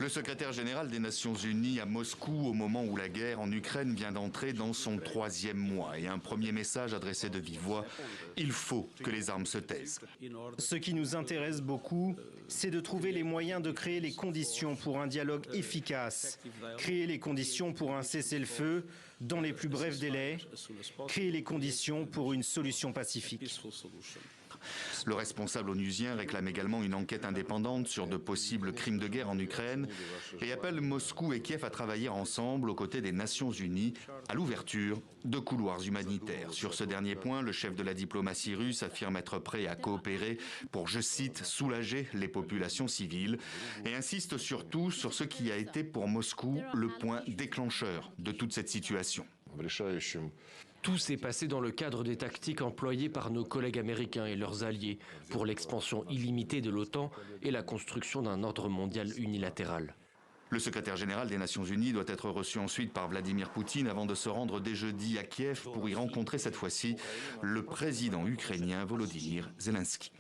Le secrétaire général des Nations Unies à Moscou au moment où la guerre en Ukraine vient d'entrer dans son 3e mois et un premier message adressé de vive voix, il faut que les armes se taisent. Ce qui nous intéresse beaucoup, c'est de trouver les moyens de créer les conditions pour un dialogue efficace, créer les conditions pour un cessez-le-feu dans les plus brefs délais, créer les conditions pour une solution pacifique. Le responsable onusien réclame également une enquête indépendante sur de possibles crimes de guerre en Ukraine et appelle Moscou et Kiev à travailler ensemble aux côtés des Nations Unies à l'ouverture de couloirs humanitaires. Sur ce dernier point, le chef de la diplomatie russe affirme être prêt à coopérer pour, je cite, soulager les populations civiles et insiste surtout sur ce qui a été pour Moscou le point déclencheur de toute cette situation. Tout s'est passé dans le cadre des tactiques employées par nos collègues américains et leurs alliés pour l'expansion illimitée de l'OTAN et la construction d'un ordre mondial unilatéral. Le secrétaire général des Nations Unies doit être reçu ensuite par Vladimir Poutine avant de se rendre dès jeudi à Kiev pour y rencontrer cette fois-ci le président ukrainien Volodymyr Zelensky.